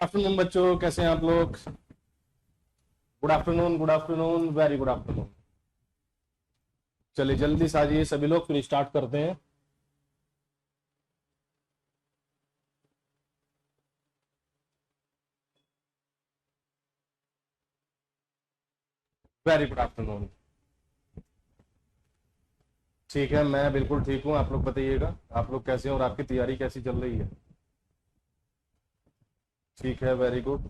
Afternoon बच्चों, कैसे हैं आप लोग? Good afternoon, good afternoon, very good afternoon. चलिए जल्दी से आ जाइए सभी लोग, फिर स्टार्ट करते हैं। Very good afternoon. ठीक है, मैं बिल्कुल ठीक हूँ। आप लोग बताइएगा, आप लोग कैसे हैं और आपकी तैयारी कैसी चल रही है? ठीक है, very good.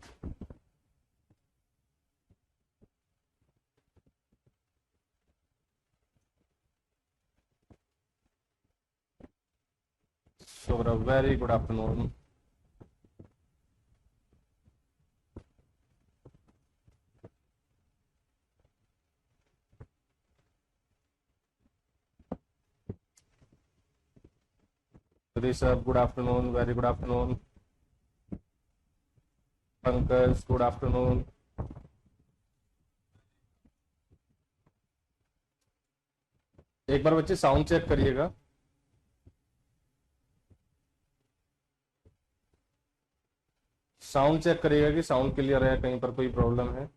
Saurabh, very good afternoon. Rishabh, good afternoon, very good afternoon. Pankaj, good afternoon. एक बार बच्चे साउंड चेक करिएगा। साउंड चेक करिएगा कि साउंड क्लियर है, कहीं पर कोई प्रॉब्लम है?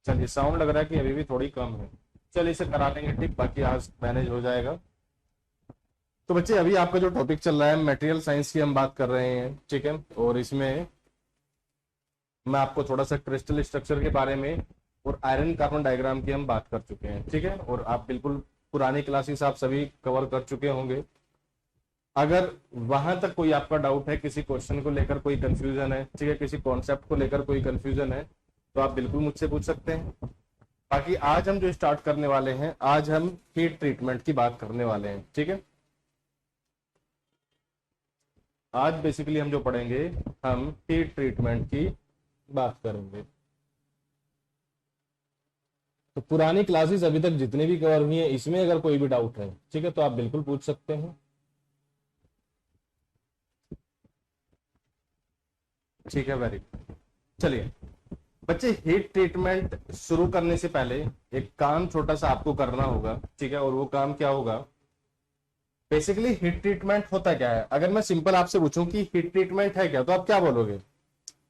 चलिए, साउंड लग रहा है कि अभी भी थोड़ी कम है। चलिए इसे करा लेंगे ठीक, बाकी आज मैनेज हो जाएगा। तो बच्चे, अभी आपका जो टॉपिक चल रहा है मटेरियल साइंस की हम बात कर रहे हैं, ठीक है। और इसमें मैं आपको थोड़ा सा क्रिस्टल स्ट्रक्चर के बारे में और आयरन कार्बन डायग्राम की हम बात कर चुके हैं, ठीक है। और आप बिल्कुल पुरानी क्लासेस आप सभी कवर कर चुके होंगे। अगर वहां तक कोई आपका डाउट है, किसी क्वेश्चन को लेकर कोई कंफ्यूजन है, ठीक है, किसी कॉन्सेप्ट को लेकर कोई कंफ्यूजन है, तो आप बिल्कुल मुझसे पूछ सकते हैं। बाकी आज हम जो स्टार्ट करने वाले हैं, आज हम हीट ट्रीटमेंट की बात करने वाले हैं, ठीक है। आज बेसिकली हम जो पढ़ेंगे, हम हीट ट्रीटमेंट की बात करेंगे। तो पुरानी क्लासेस अभी तक जितनी भी कवर हुई है, इसमें अगर कोई भी डाउट है, ठीक है, तो आप बिल्कुल पूछ सकते हैं। ठीक है, वेरी गुड। चलिए बच्चे, हीट ट्रीटमेंट शुरू करने से पहले एक काम छोटा सा आपको करना होगा, ठीक है। और वो काम क्या होगा? बेसिकली हीट ट्रीटमेंट होता क्या है? अगर मैं सिंपल आपसे पूछूं कि हीट ट्रीटमेंट है क्या, तो आप क्या बोलोगे?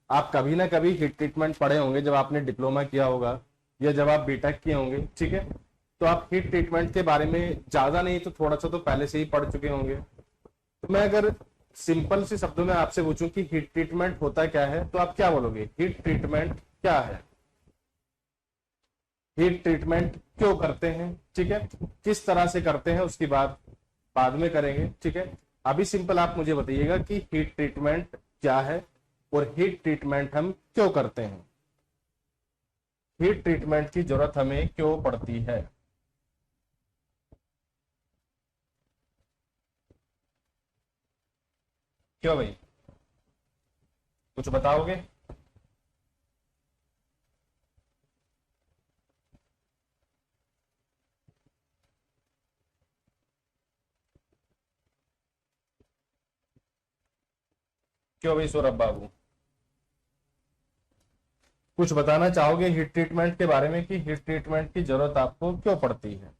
आप कभी ना कभी हीट ट्रीटमेंट पढ़े होंगे, जब आपने डिप्लोमा किया होगा या जब आप बीटेक किए होंगे, ठीक है। तो आप हीट ट्रीटमेंट के बारे में ज्यादा नहीं तो थोड़ा सा तो पहले से ही पढ़ चुके होंगे। तो मैं अगर सिंपल से शब्दों में आपसे पूछूं कि हीट ट्रीटमेंट होता क्या है, तो आप क्या बोलोगे? हीट ट्रीटमेंट क्या है? हीट ट्रीटमेंट क्यों करते हैं, ठीक है, किस तरह से करते हैं, उसकी बात बाद में करेंगे, ठीक है। अभी सिंपल आप मुझे बताइएगा कि हीट ट्रीटमेंट क्या है और हीट ट्रीटमेंट हम क्यों करते हैं। हीट ट्रीटमेंट की जरूरत हमें क्यों पड़ती है? क्यों भाई, कुछ बताओगे? क्यों भाई सौरभ बाबू, कुछ बताना चाहोगे हीट ट्रीटमेंट के बारे में कि हीट ट्रीटमेंट की जरूरत आपको क्यों पड़ती है?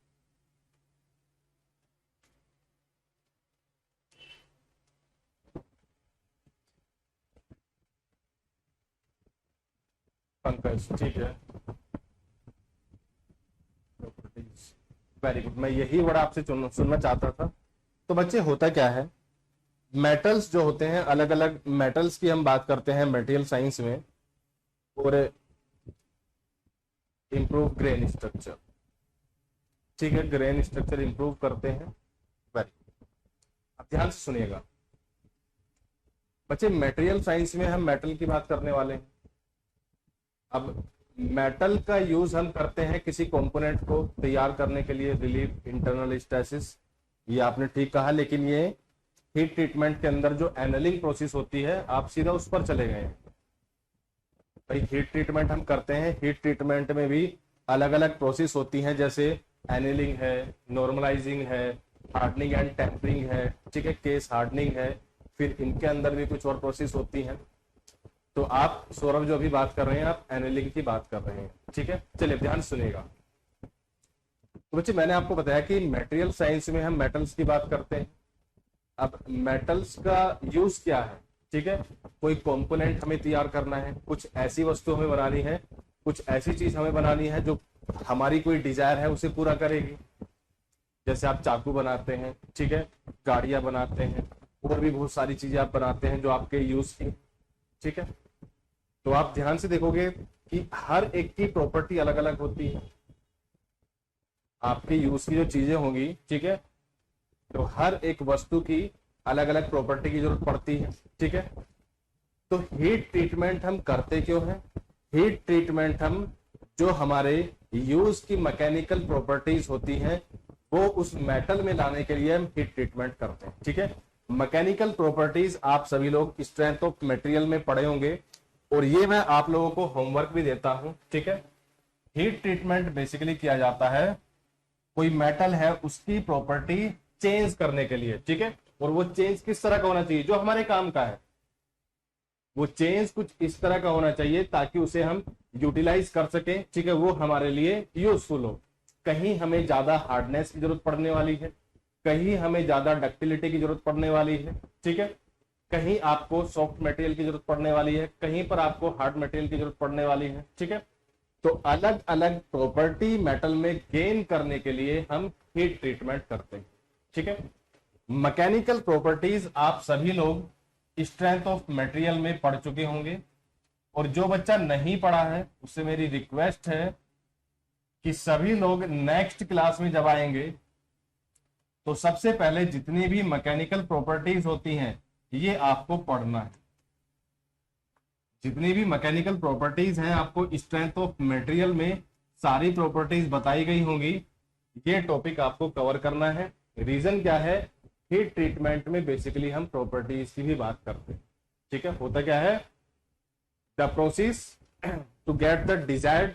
पंकज, ठीक है, वेरी गुड। मैं यही वर्ड आपसे सुनना चाहता था। तो बच्चे, होता क्या है, मेटल्स जो होते हैं, अलग अलग मेटल्स की हम बात करते हैं मटेरियल साइंस में। और इंप्रूव ग्रेन स्ट्रक्चर, ठीक है, ग्रेन स्ट्रक्चर इंप्रूव करते हैं। वेरी, अब ध्यान से सुनिएगा बच्चे, मटेरियल साइंस में हम मेटल की बात करने वाले हैं। अब मेटल का यूज हम करते हैं किसी कंपोनेंट को तैयार करने के लिए, रिलीफ इंटरनल स्टैसिस, ये आपने ठीक कहा। लेकिन ये हीट ट्रीटमेंट के अंदर जो एनलिंग प्रोसेस होती है, आप सीधा उस पर चले गए। भाई हीट ट्रीटमेंट हम करते हैं, हीट ट्रीटमेंट में भी अलग अलग प्रोसेस होती हैं, जैसे एनिलिंग है, नॉर्मलाइजिंग है, हार्डनिंग एंड टेम्परिंग है, ठीक है, केस हार्डनिंग है। फिर इनके अंदर भी कुछ और प्रोसेस होती हैं। तो आप सौरभ जो अभी बात कर रहे हैं, आप एनिलिंग की बात कर रहे हैं, ठीक है। चलिए ध्यान सुनिएगा। तो बच्चे मैंने आपको बताया कि मटेरियल साइंस में हम मेटल्स की बात करते हैं। अब मेटल्स का यूज क्या है, ठीक है, कोई कंपोनेंट हमें तैयार करना है, कुछ ऐसी वस्तु हमें बनानी है, कुछ ऐसी चीज हमें बनानी है जो हमारी कोई डिजायर है उसे पूरा करेगी। जैसे आप चाकू बनाते हैं, ठीक है, गाड़ियां बनाते हैं, और भी बहुत सारी चीजें आप बनाते हैं जो आपके यूज की, ठीक है। तो आप ध्यान से देखोगे कि हर एक की प्रॉपर्टी अलग अलग होती है। आपके यूज की जो चीजें होंगी, ठीक है, तो हर एक वस्तु की अलग अलग प्रॉपर्टी की जरूरत पड़ती है, ठीक है। तो हीट ट्रीटमेंट हम करते क्यों हैं? हीट ट्रीटमेंट हम जो हमारे यूज की मैकेनिकल प्रॉपर्टीज होती हैं वो उस मेटल में लाने के लिए हम हीट ट्रीटमेंट करते हैं, ठीक है। मैकेनिकल प्रॉपर्टीज आप सभी लोग स्ट्रेंथ ऑफ मटेरियल में पढ़े होंगे, और ये मैं आप लोगों को होमवर्क भी देता हूं, ठीक है। हीट ट्रीटमेंट बेसिकली किया जाता है कोई मेटल है उसकी प्रॉपर्टी चेंज करने के लिए, ठीक है। और वो चेंज किस तरह का होना चाहिए? जो हमारे काम का है वो चेंज कुछ इस तरह का होना चाहिए ताकि उसे हम यूटिलाइज कर सकें, ठीक है, वो हमारे लिए यूजफुल हो। कहीं हमें ज्यादा हार्डनेस की जरूरत पड़ने वाली है, कहीं हमें ज्यादा डक्टिलिटी की जरूरत पड़ने वाली है, ठीक है, कहीं आपको सॉफ्ट मटेरियल की जरूरत पड़ने वाली है, कहीं पर आपको हार्ड मटेरियल की जरूरत पड़ने वाली है, ठीक है। तो अलग अलग प्रॉपर्टी मेटल में गेन करने के लिए हम हीट ट्रीटमेंट करते हैं, ठीक है। मैकेनिकल प्रॉपर्टीज आप सभी लोग स्ट्रेंथ ऑफ मटेरियल में पढ़ चुके होंगे, और जो बच्चा नहीं पढ़ा है उससे मेरी रिक्वेस्ट है कि सभी लोग नेक्स्ट क्लास में जब आएंगे तो सबसे पहले जितनी भी मैकेनिकल प्रॉपर्टीज होती हैं ये आपको पढ़ना है। जितनी भी मैकेनिकल प्रॉपर्टीज हैं आपको स्ट्रेंथ ऑफ मटेरियल में सारी प्रॉपर्टीज बताई गई होंगी, ये टॉपिक आपको कवर करना है। रीजन क्या है? हीट ट्रीटमेंट में बेसिकली हम प्रॉपर्टीज की भी बात करते हैं, ठीक है। होता क्या है? The process to get the desired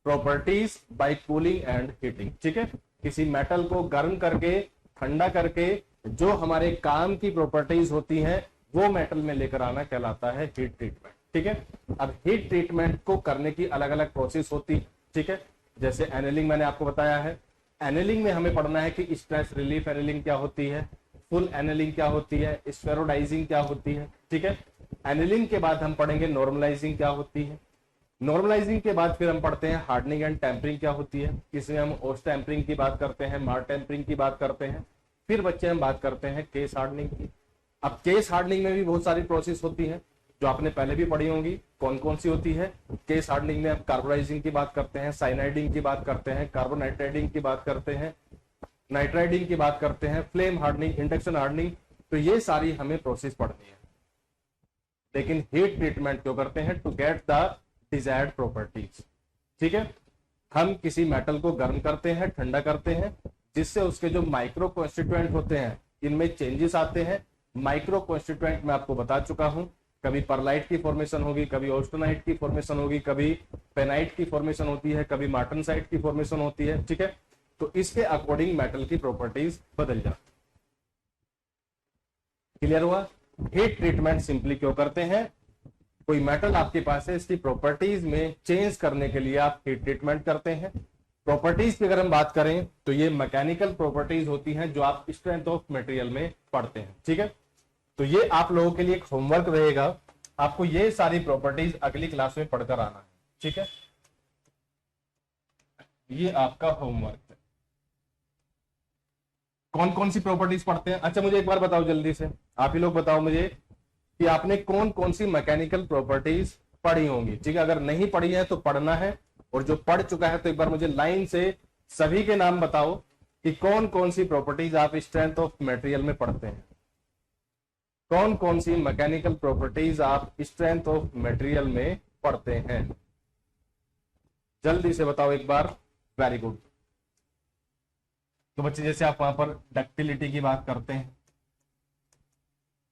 properties by cooling and heating, ठीक है। किसी मेटल को गर्म करके ठंडा करके जो हमारे काम की प्रॉपर्टीज होती हैं वो मेटल में लेकर आना कहलाता है हीट ट्रीटमेंट, ठीक है। अब हीट ट्रीटमेंट को करने की अलग अलग प्रोसेस होती है, ठीक है। जैसे एनेलिंग मैंने आपको बताया है, एनेलिंग में हमें पढ़ना है कि स्ट्रेस रिलीफ एनेलिंग क्या होती है, फुल एनेलिंग क्या होती है, स्फेरोडाइजिंग क्या होती है, ठीक है। एनेलिंग के बाद हम पढ़ेंगे नॉर्मलाइजिंग क्या होती है। नॉर्मलाइजिंग के बाद फिर हम पढ़ते हैं हार्डनिंग एंड टेम्परिंग क्या होती है। इसमें हम ओस टेम्परिंग की बात करते हैं, मार टेम्परिंग की बात करते हैं। फिर बच्चे हम बात करते हैं केस हार्डनिंग की। अब केस हार्डनिंग में भी बहुत सारी प्रोसेस होती है जो आपने पहले भी पढ़ी होंगी। कौन कौन सी होती है? केस हार्डनिंग में हम कार्बोनाइजिंग की बात करते हैं, साइनाइडिंग की बात करते हैं, कार्बोनाइट्राइडिंग की बात करते हैं, नाइट्राइडिंग की बात करते हैं, फ्लेम हार्डनिंग, इंडक्शन हार्डनिंग। तो ये सारी हमें प्रोसेस पढ़नी है। लेकिन हीट ट्रीटमेंट क्यों करते हैं? To get the desired properties, ठीक है। हम किसी मेटल को गर्म करते हैं, ठंडा करते हैं, जिससे उसके जो माइक्रो कॉन्स्टिट्यूएंट होते हैं इनमें चेंजेस आते हैं। माइक्रो कॉन्स्टिट्यूएंट मैं आपको बता चुका हूं, कभी परलाइट की फॉर्मेशन होगी, कभी ऑस्टेनाइट की फॉर्मेशन होगी, कभी पेनाइट की फॉर्मेशन होती है, कभी मार्टनसाइट की फॉर्मेशन होती है, ठीक है। तो इसके अकॉर्डिंग मेटल की प्रॉपर्टीज बदल जाती। क्लियर हुआ? हीट ट्रीटमेंट सिंपली क्यों करते हैं? कोई मेटल आपके पास है, इसकी प्रॉपर्टीज में चेंज करने के लिए आप हीट ट्रीटमेंट करते हैं। प्रॉपर्टीज की अगर हम बात करें तो ये मैकेनिकल प्रॉपर्टीज होती हैं जो आप स्ट्रेंथ ऑफ मटेरियल में पढ़ते हैं, ठीक है। तो ये आप लोगों के लिए एक होमवर्क रहेगा, आपको ये सारी प्रॉपर्टीज अगली क्लास में पढ़कर आना है, ठीक है। ये आपका होमवर्क है। कौन कौन सी प्रॉपर्टीज पढ़ते हैं? अच्छा मुझे एक बार बताओ जल्दी से, आप ही लोग बताओ मुझे कि आपने कौन कौन सी मैकेनिकल प्रॉपर्टीज पढ़ी होंगी, ठीक है। अगर नहीं पढ़ी है तो पढ़ना है, और जो पढ़ चुका है तो एक बार मुझे लाइन से सभी के नाम बताओ कि कौन कौन सी प्रॉपर्टीज आप स्ट्रेंथ ऑफ मटेरियल में पढ़ते हैं। कौन कौन सी मैकेनिकल प्रॉपर्टीज आप स्ट्रेंथ ऑफ मटेरियल में पढ़ते हैं? जल्दी से बताओ एक बार। Very good. तो बच्चे जैसे आप वहां पर डक्टिलिटी की बात करते हैं,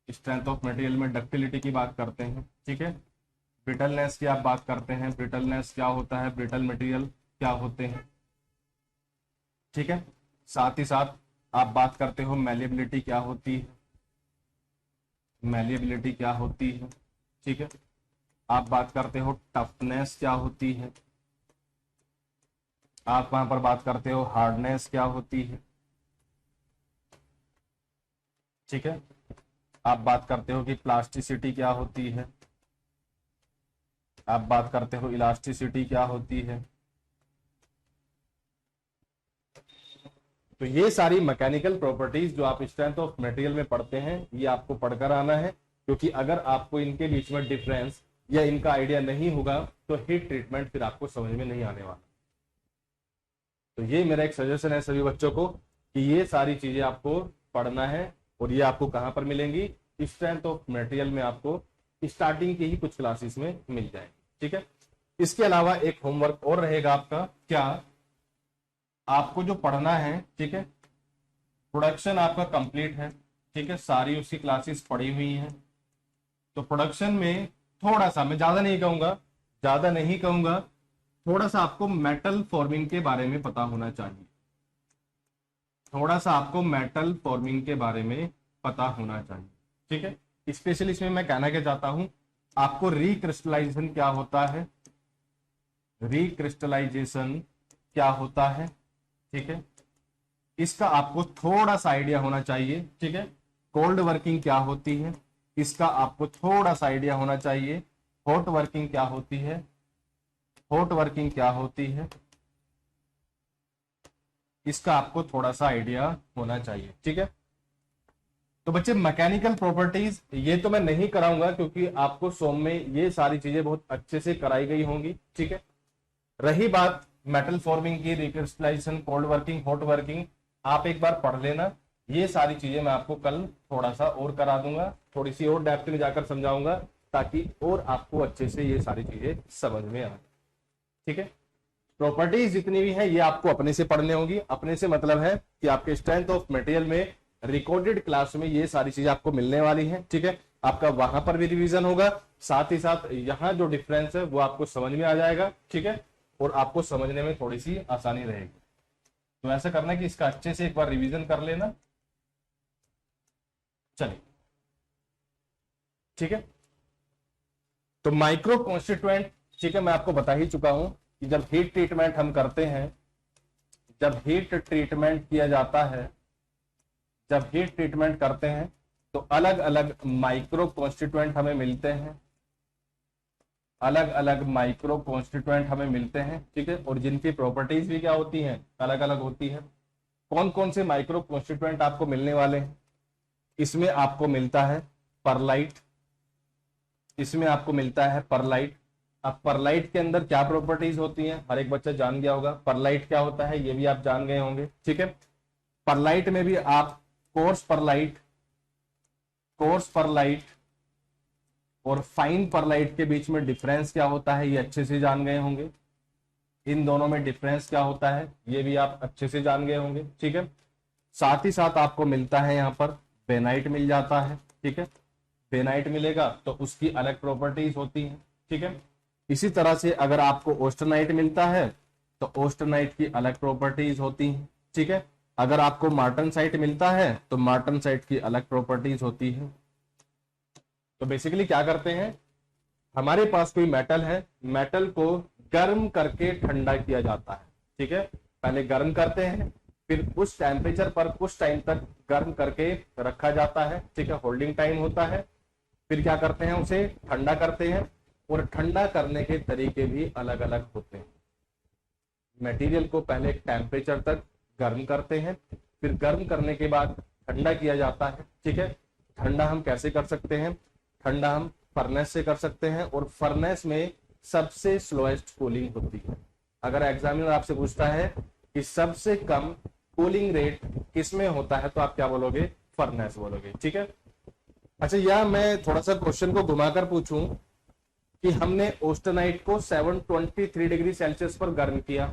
स्ट्रेंथ ऑफ मटेरियल में डक्टिलिटी की बात करते हैं, ठीक है। ब्रिटलनेस की आप बात करते हैं, ब्रिटलनेस क्या होता है, ब्रिटल मटेरियल क्या होते हैं, ठीक है। साथ ही साथ आप बात करते हो मैलिएबिलिटी क्या होती है, मैलिएबिलिटी क्या होती है, ठीक है। आप बात करते हो टफनेस क्या होती है, आप वहां पर बात करते हो हार्डनेस क्या होती है, ठीक है। आप बात करते हो कि प्लास्टिसिटी क्या होती है, आप बात करते हो इलास्टिसिटी क्या होती है। तो ये सारी मैकेनिकल प्रॉपर्टीज जो आप स्ट्रेंथ ऑफ मटेरियल में पढ़ते हैं, ये आपको पढ़कर आना है, क्योंकि अगर आपको इनके बीच में डिफरेंस या इनका आइडिया नहीं होगा तो हीट ट्रीटमेंट फिर आपको समझ में नहीं आने वाला। तो ये मेरा एक सजेशन है सभी बच्चों को कि ये सारी चीजें आपको पढ़ना है, और ये आपको कहां पर मिलेंगी, स्ट्रेंथ ऑफ मटेरियल में आपको स्टार्टिंग की ही कुछ क्लासेस में मिल जाएगी, ठीक है। इसके अलावा एक होमवर्क और रहेगा आपका, क्या आपको जो पढ़ना है, ठीक है, प्रोडक्शन आपका कंप्लीट है, ठीक है, सारी उसकी क्लासेस पढ़ी हुई हैं। तो प्रोडक्शन में थोड़ा सा, मैं ज्यादा नहीं कहूंगा, ज्यादा नहीं कहूंगा, थोड़ा सा आपको मेटल फॉर्मिंग के बारे में पता होना चाहिए, थोड़ा सा आपको मेटल फॉर्मिंग के बारे में पता होना चाहिए, ठीक है। स्पेशली इसमें मैं कहना क्या चाहता हूं, आपको रिक्रिस्टलाइजेशन क्या होता है, रिक्रिस्टलाइजेशन क्या होता है, ठीक है, इसका आपको थोड़ा सा आइडिया होना चाहिए, ठीक है। कोल्ड वर्किंग क्या होती है, इसका आपको थोड़ा सा आइडिया होना चाहिए। हॉट वर्किंग क्या होती है, हॉट वर्किंग क्या होती है, इसका आपको थोड़ा सा आइडिया होना चाहिए, ठीक है। तो बच्चे मैकेनिकल प्रॉपर्टीज ये तो मैं नहीं कराऊंगा, क्योंकि आपको सोम में ये सारी चीजें बहुत अच्छे से कराई गई होंगी, ठीक है। रही बात मेटल फॉर्मिंग की, recrystallisation, cold working, hot working, आप एक बार पढ़ लेना। ये सारी चीजें मैं आपको कल थोड़ा सा और करा दूंगा, थोड़ी सी और डेप्थ में जाकर समझाऊंगा, ताकि और आपको अच्छे से ये सारी चीजें समझ में आए, ठीक है। प्रॉपर्टीज जितनी भी है ये आपको अपने से पढ़ने होगी। अपने से मतलब है कि आपके स्ट्रेंथ ऑफ मटेरियल में रिकॉर्डेड क्लास में ये सारी चीजें आपको मिलने वाली हैं, ठीक है। आपका वहां पर भी रिवीजन होगा, साथ ही साथ यहाँ जो डिफरेंस है वो आपको समझ में आ जाएगा, ठीक है, और आपको समझने में थोड़ी सी आसानी रहेगी। तो ऐसा करना कि इसका अच्छे से एक बार रिवीजन कर लेना, चलिए, ठीक है। तो माइक्रो कॉन्स्टिट्यूएंट, ठीक है, मैं आपको बता ही चुका हूं कि जब हीट ट्रीटमेंट हम करते हैं, जब हीट ट्रीटमेंट किया जाता है, जब हीट ट्रीटमेंट करते हैं तो अलग अलग माइक्रो कॉन्स्टिट्यूएंट हमें मिलते हैं, अलग अलग माइक्रो कॉन्स्टिट्यूएंट हमें मिलते हैं, ठीक है, और जिनकी प्रॉपर्टीज भी क्या होती हैं, अलग अलग होती है। कौन कौन से माइक्रो कॉन्स्टिट्यूएंट आपको मिलने वाले हैं, इसमें आपको मिलता है परलाइट, इसमें आपको मिलता है परलाइट। अब परलाइट के अंदर क्या प्रॉपर्टीज होती हैं, हर एक बच्चा जान गया होगा परलाइट क्या होता है, ये भी आप जान गए होंगे, ठीक है। परलाइट में भी आप कोर्स परलाइट, कोर्स परलाइट और फाइन परलाइट के बीच में डिफरेंस क्या होता है ये अच्छे से जान गए होंगे। इन दोनों में डिफरेंस क्या होता है ये भी आप अच्छे से जान गए होंगे, ठीक है। साथ ही साथ आपको मिलता है यहाँ पर बेनाइट मिल जाता है, ठीक है, बेनाइट मिलेगा तो उसकी अलग प्रॉपर्टीज होती हैं, ठीक है। इसी तरह से अगर आपको ऑस्टेनाइट मिलता है तो ऑस्टेनाइट की अलग प्रॉपर्टीज होती हैं, ठीक है। अगर आपको मार्टनसाइट मिलता है तो मार्टनसाइट की अलग प्रॉपर्टीज होती है। तो बेसिकली क्या करते हैं, हमारे पास कोई मेटल है, मेटल को गर्म करके ठंडा किया जाता है, ठीक है। पहले गर्म करते हैं, फिर उस टेम्परेचर पर कुछ टाइम तक गर्म करके रखा जाता है, ठीक है, होल्डिंग टाइम होता है। फिर क्या करते हैं, उसे ठंडा करते हैं, और ठंडा करने के तरीके भी अलग अलग होते हैं। मटेरियल को पहले टेम्परेचर तक गर्म करते हैं, फिर गर्म करने के बाद ठंडा किया जाता है, ठीक है। ठंडा हम कैसे कर सकते हैं, ठंडा हम फर्नेस से कर सकते हैं, और फर्नेस में सबसे स्लोएस्ट कूलिंग होती है। अगर एग्जामिनर आपसे पूछता है कि सबसे कम कूलिंग रेट किसमें होता है तो आप क्या बोलोगे, फर्नेस बोलोगे, ठीक है। अच्छा, या मैं थोड़ा सा क्वेश्चन को घुमाकर पूछूं कि हमने ऑस्टेनाइट को 723 डिग्री सेल्सियस पर गर्म किया।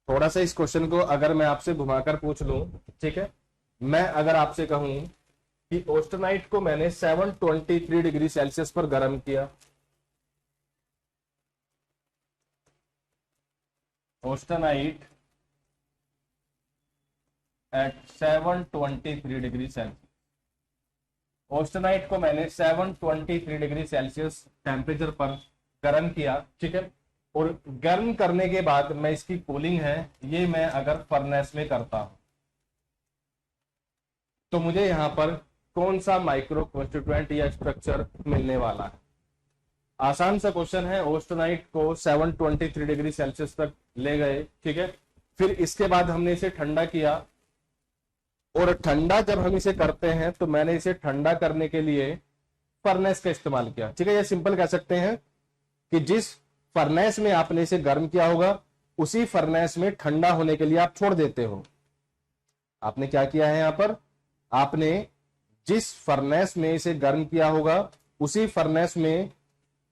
थोड़ा सा इस क्वेश्चन को अगर मैं आपसे घुमाकर पूछ लूं, ठीक है, मैं अगर आपसे कहूं कि ऑस्टेनाइट को मैंने 723 डिग्री सेल्सियस पर गर्म किया, austenite at 723 degree Celsius, austenite को मैंने 723 डिग्री सेल्सियस टेम्परेचर पर गर्म किया, ठीक है, और गर्म करने के बाद मैं इसकी कूलिंग है ये मैं अगर फर्नेस में करता हूं तो मुझे यहां पर कौन सा माइक्रो कॉन्स्टिट्यूएंट या स्ट्रक्चर मिलने वाला है। आसान सा क्वेश्चन है। ऑस्टेनाइट को 723 डिग्री सेल्सियस तक ले गए, ठीक है। फिर इसके बाद हमने इसे ठंडा किया, और ठंडा जब हम इसे करते हैं तो मैंने इसे ठंडा करने के लिए फर्नेस का इस्तेमाल किया, ठीक है। ये सिंपल कह सकते हैं कि जिस फर्नेस में आपने इसे गर्म किया होगा उसी फर्नेस में ठंडा होने के लिए आप छोड़ देते हो। आपने क्या किया है यहां पर, आपने जिस फर्नेस में इसे गर्म किया होगा उसी फर्नेस में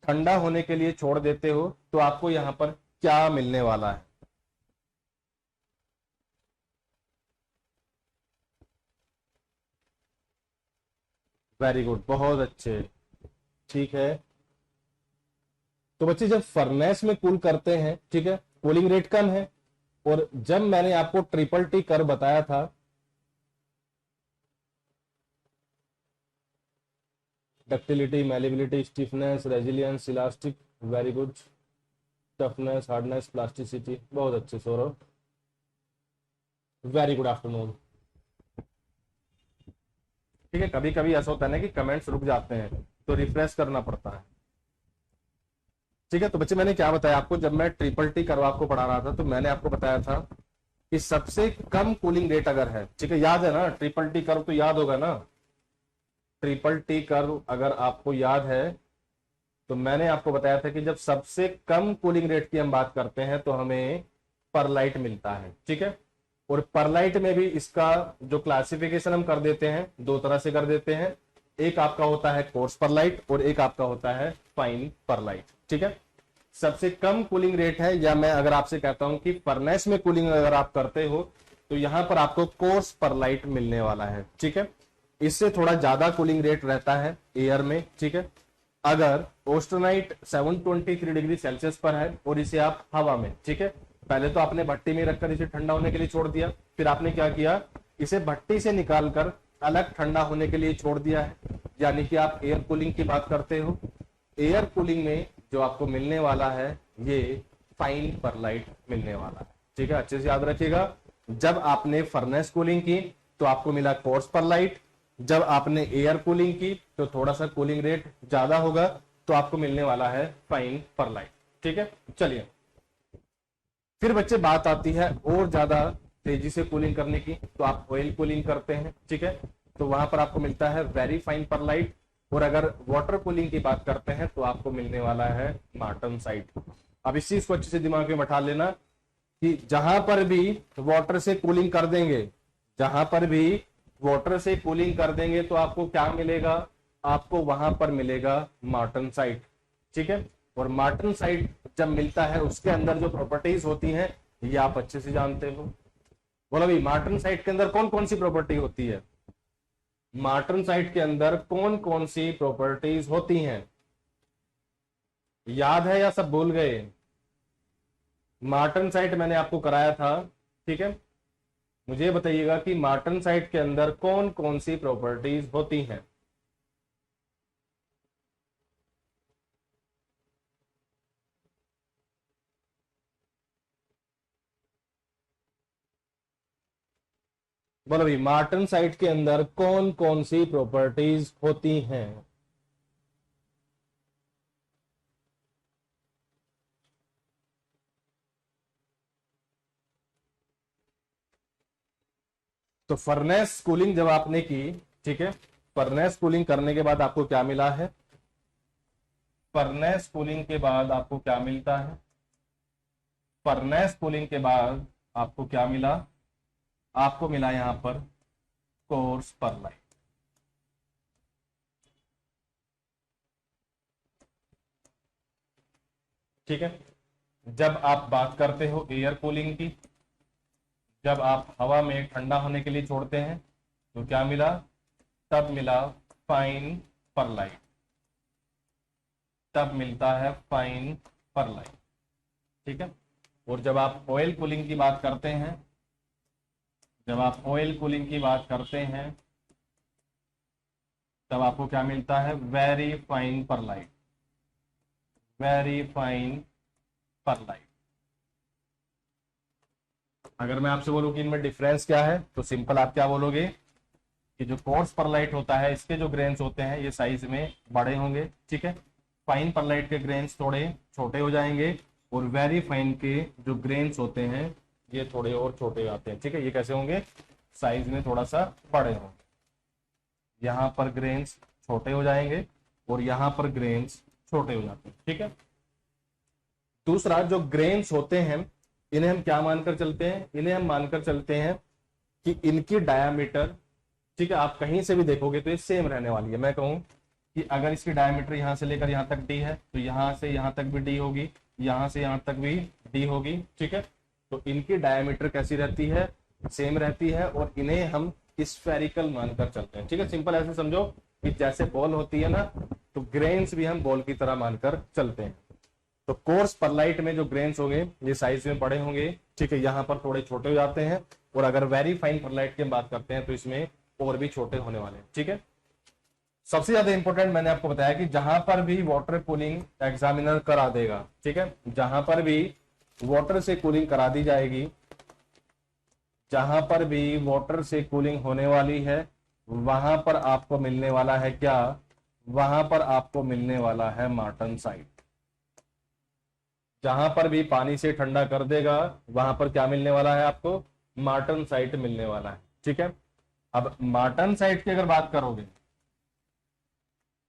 ठंडा होने के लिए छोड़ देते हो, तो आपको यहां पर क्या मिलने वाला है। वेरी गुड, बहुत अच्छे, ठीक है। तो बच्चे जब फर्नेस में कूल करते हैं, ठीक है, कूलिंग रेट कम है। और जब मैंने आपको ट्रिपल टी कर्व बताया था, ductility, malleability, stiffness, resilience, elastic, very good, toughness, hardness, plasticity, बहुत अच्छे सौरभ, वेरी गुड आफ्टरनून। ठीक है, कभी कभी ऐसा होता है ना कि कमेंट्स रुक जाते हैं तो रिफ्रेश करना पड़ता है। ठीक है, तो बच्चे मैंने क्या बताया आपको, जब मैं ट्रिपल टी कर्व आपको पढ़ा रहा था तो मैंने आपको बताया था कि सबसे कम कूलिंग रेट अगर है, ठीक है, याद है ना, ट्रिपल टी कर्व तो याद होगा ना। ट्रिपल टी कर्व अगर आपको याद है तो मैंने आपको बताया था कि जब सबसे कम कूलिंग रेट की हम बात करते हैं तो हमें परलाइट मिलता है, ठीक है। और परलाइट में भी इसका जो क्लासिफिकेशन हम कर देते हैं दो तरह से कर देते हैं, एक आपका होता है कोर्स परलाइट और एक आपका होता है फाइन परलाइट, ठीक है। सबसे कम कूलिंग रेट है, या मैं अगर आपसे कहता हूं कि फर्नेस में कूलिंग अगर आप करते हो तो यहां पर आपको कोर्स परलाइट मिलने वाला है, ठीक है। इससे थोड़ा ज्यादा कूलिंग रेट रहता है एयर में, ठीक है। अगर ऑस्टेनाइट 723 डिग्री सेल्सियस पर है और इसे आप हवा में, ठीक है, पहले तो आपने भट्टी में रखकर इसे ठंडा होने के लिए छोड़ दिया, फिर आपने क्या किया, इसे भट्टी से निकालकर अलग ठंडा होने के लिए छोड़ दिया है, यानी कि आप एयर कूलिंग की बात करते हो। एयर कूलिंग में जो आपको मिलने वाला है ये फाइन परलाइट मिलने वाला है, ठीक है, अच्छे से याद रखिएगा। जब आपने फर्नेस कूलिंग की तो आपको मिला कोर्स परलाइट, जब आपने एयर कूलिंग की तो थोड़ा सा कूलिंग रेट ज्यादा होगा तो आपको मिलने वाला है फाइन परलाइट, ठीक है। चलिए, फिर बच्चे बात आती है और ज्यादा तेजी से कूलिंग करने की, तो आप ऑयल कूलिंग करते हैं, ठीक है, तो वहां पर आपको मिलता है वेरी फाइन परलाइट। और अगर वाटर कूलिंग की बात करते हैं तो आपको मिलने वाला है मार्टनसाइट। अब इस चीज को अच्छे से दिमाग में बैठा लेना कि जहां पर भी वाटर से कूलिंग कर देंगे, जहां पर भी वाटर से कूलिंग कर देंगे तो आपको क्या मिलेगा, आपको वहां पर मिलेगा मार्टनसाइट, ठीक है। और मार्टनसाइट जब मिलता है उसके अंदर जो प्रॉपर्टीज होती हैं ये आप अच्छे से जानते हो। बोलो भाई, मार्टनसाइट के अंदर कौन कौन सी प्रॉपर्टी होती है, मार्टनसाइट के अंदर कौन कौन सी प्रॉपर्टीज होती हैं, याद है या सब भूल गए। मार्टनसाइट मैंने आपको कराया था, ठीक है, मुझे बताइएगा कि मार्टनसाइट के अंदर कौन कौन सी प्रॉपर्टीज होती हैं। बोलो भाई, मार्टनसाइट के अंदर कौन कौन सी प्रॉपर्टीज होती हैं। तो फर्नेस कूलिंग जब आपने की, ठीक है, फर्नेस कूलिंग करने के बाद आपको क्या मिला है, फर्नेस कूलिंग के बाद आपको क्या मिलता है, फर्नेस कूलिंग के बाद आपको क्या मिला, आपको मिला यहां पर कोर्स परलाइट, ठीक है। जब आप बात करते हो एयर कूलिंग की, जब आप हवा में ठंडा होने के लिए छोड़ते हैं तो क्या मिला, तब मिला फाइन परलाइट, तब मिलता है फाइन परलाइट, ठीक है। और जब आप ऑयल कूलिंग की बात करते हैं, जब आप ऑयल कूलिंग की बात करते हैं तब आपको क्या मिलता है, very fine pearlite, very fine pearlite. अगर मैं आपसे बोलूं कि इनमें डिफरेंस क्या है, तो सिंपल आप क्या बोलोगे कि जो कोर्स परलाइट होता है इसके जो ग्रेन्स होते हैं ये साइज में बड़े होंगे, ठीक है। फाइन परलाइट के ग्रेन्स थोड़े छोटे हो जाएंगे, और वेरी फाइन के जो ग्रेन्स होते हैं ये थोड़े और छोटे आते हैं, ठीक है। ये कैसे होंगे, साइज में थोड़ा सा बड़े होंगे। यहाँ पर ग्रेन्स छोटे हो जाएंगे और यहाँ पर ग्रेन्स छोटे हो जाते हैं, ठीक है। दूसरा, जो ग्रेन्स होते हैं इन्हें हम क्या मानकर चलते हैं, इन्हें हम मानकर चलते हैं कि इनकी डायामीटर, ठीक है, आप कहीं से भी देखोगे तो ये सेम रहने वाली है। मैं कहूं कि अगर इसकी डायमीटर यहां से लेकर यहां तक डी है, तो यहां से यहां तक भी डी होगी, यहां से यहां तक भी डी होगी, ठीक है। तो इनकी डायमीटर कैसी रहती है, सेम रहती है, और इन्हें हम स्फेरिकल मानकर चलते हैं, ठीक है। सिंपल ऐसे समझो कि जैसे बॉल होती है ना, तो ग्रेन्स भी हम बॉल की तरह मानकर चलते हैं। तो कोर्स परलाइट में जो ग्रेन्स होंगे ये साइज में बड़े होंगे, ठीक है, यहाँ पर थोड़े छोटे हो जाते हैं, और अगर वेरी फाइन परलाइट की बात करते हैं तो इसमें और भी छोटे होने वाले हैं, ठीक है। सबसे ज्यादा इंपॉर्टेंट मैंने आपको बताया कि जहां पर भी वाटर कूलिंग एग्जामिनर करा देगा, ठीक है, जहां पर भी वाटर से कूलिंग करा दी जाएगी, जहां पर भी वाटर से कूलिंग होने वाली है, वहां पर आपको मिलने वाला है क्या, वहां पर आपको मिलने वाला है मार्टनसाइट। जहां पर भी पानी से ठंडा कर देगा वहां पर क्या मिलने वाला है आपको, मार्टनसाइट मिलने वाला है, ठीक है। अब मार्टनसाइट की अगर बात करोगे,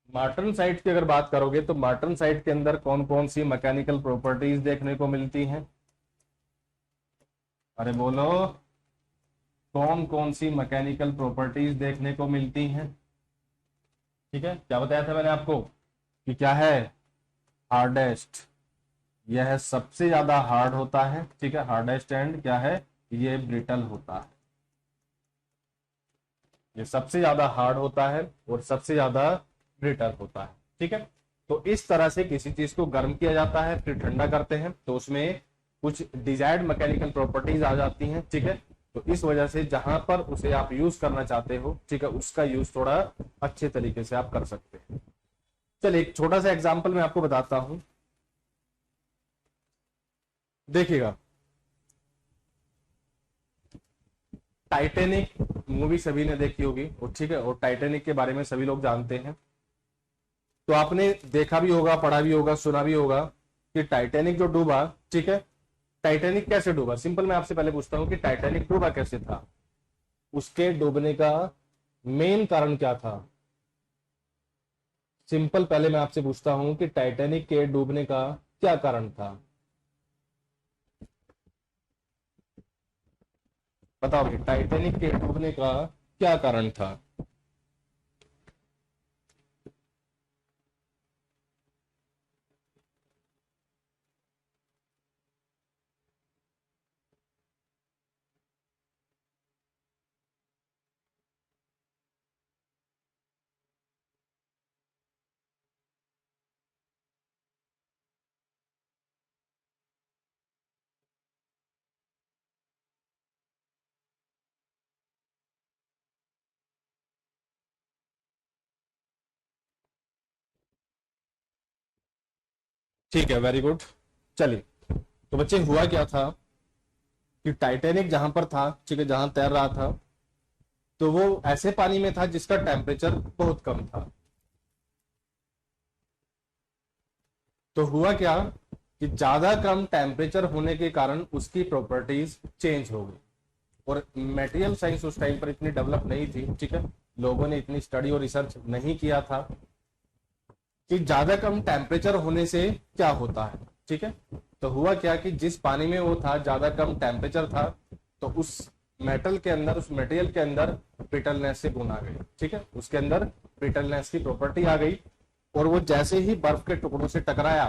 मार्टनसाइट की अगर बात करोगे तो मार्टनसाइट के अंदर कौन कौन सी मैकेनिकल प्रॉपर्टीज देखने को मिलती हैं, अरे बोलो, कौन कौन सी मैकेनिकल प्रॉपर्टीज देखने को मिलती हैं, ठीक है। क्या बताया था मैंने आपको कि क्या है, हार्डेस्ट, यह सबसे ज्यादा हार्ड होता है, ठीक है, हार्डेस्ट, एंड क्या है, ये ब्रिटल होता है। ये सबसे ज्यादा हार्ड होता है और सबसे ज्यादा ब्रिटल होता है, ठीक है। तो इस तरह से किसी चीज को गर्म किया जाता है फिर ठंडा करते हैं तो उसमें कुछ डिजायर्ड मैकेनिकल प्रॉपर्टीज आ जाती हैं, ठीक है। तो इस वजह से जहां पर उसे आप यूज करना चाहते हो, ठीक है, उसका यूज थोड़ा अच्छे तरीके से आप कर सकते हैं। चलिए एक छोटा सा एग्जाम्पल मैं आपको बताता हूं, देखिएगा। टाइटैनिक मूवी सभी ने देखी होगी, और ठीक है, और टाइटैनिक के बारे में सभी लोग जानते हैं। तो आपने देखा भी होगा, पढ़ा भी होगा, सुना भी होगा कि टाइटैनिक जो डूबा, ठीक है, टाइटैनिक कैसे डूबा। सिंपल मैं आपसे पहले पूछता हूं कि टाइटैनिक डूबा कैसे था, उसके डूबने का मेन कारण क्या था। सिंपल पहले मैं आपसे पूछता हूं कि टाइटैनिक के डूबने का क्या कारण था, बताओ कि टाइटैनिक के डूबने का क्या कारण था। ठीक है, वेरी गुड। चलिए, तो बच्चे हुआ क्या था कि टाइटैनिक जहां पर था, ठीक है, जहां तैर रहा था, तो वो ऐसे पानी में था जिसका टेम्परेचर बहुत कम था। तो हुआ क्या कि ज्यादा कम टेम्परेचर होने के कारण उसकी प्रॉपर्टीज चेंज हो गई, और मटेरियल साइंस उस टाइम पर इतनी डेवलप नहीं थी, ठीक है, लोगों ने इतनी स्टडी और रिसर्च नहीं किया था कि ज्यादा कम टेम्परेचर होने से क्या होता है, ठीक है। तो हुआ क्या कि जिस पानी में वो था ज्यादा कम टेम्परेचर था, तो उस मेटल के अंदर, उस मटेरियल के अंदर ब्रिटलनेस से गुण आ गई, ठीक है, उसके अंदर ब्रिटलनेस की प्रॉपर्टी आ गई, और वो जैसे ही बर्फ के टुकड़ों से टकराया,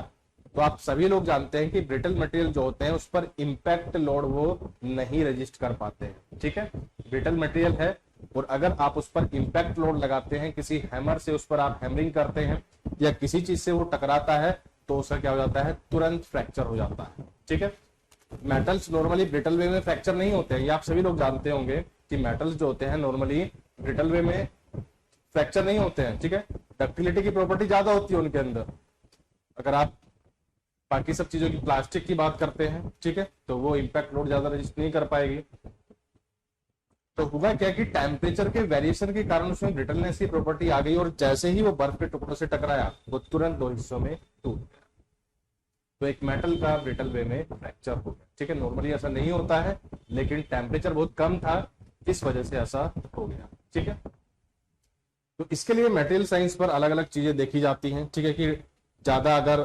तो आप सभी लोग जानते हैं कि ब्रिटल मटेरियल जो होते हैं उस पर इंपैक्ट लोड वो नहीं रजिस्ट कर पाते हैं, ठीक है। ब्रिटल मटेरियल है, और अगर आप उस पर इंपैक्ट लोड लगाते हैं, किसी हैमर से उस पर आप हैमरिंग करते हैं या किसी चीज से वो टकराता है, तो उसका क्या हो जाता है, तुरंत फ्रैक्चर हो जाता है, ठीक है। मेटल्स नॉर्मली ब्रिटल वे में फ्रैक्चर नहीं होते हैं, ये आप सभी लोग जानते होंगे कि मेटल्स जो होते हैं नॉर्मली ब्रिटल वे में फ्रैक्चर नहीं होते हैं, ठीक है। डक्टिलिटी की प्रॉपर्टी ज्यादा होती है उनके अंदर। अगर आप बाकी सब चीजों की प्लास्टिक की बात करते हैं, ठीक है, तो वो इम्पैक्ट लोड ज्यादा रजिस्ट नहीं कर पाएगी। तो हुआ क्या कि टेम्परेचर के वेरिएशन के कारण उसमें ब्रिटलनेस की प्रॉपर्टी आ गई, और जैसे ही वो बर्फ के टुकड़ों से टकराया वो तुरंत दो हिस्सों में टूट गया। तो एक मेटल का ब्रिटल वे में फ्रैक्चर हो गया, ठीक है। नॉर्मली ऐसा नहीं होता है, लेकिन टेम्परेचर बहुत कम था, इस वजह से ऐसा हो गया, ठीक है। तो इसके लिए मटेरियल साइंस पर अलग अलग चीजें देखी जाती हैं, ठीक है, कि ज्यादा अगर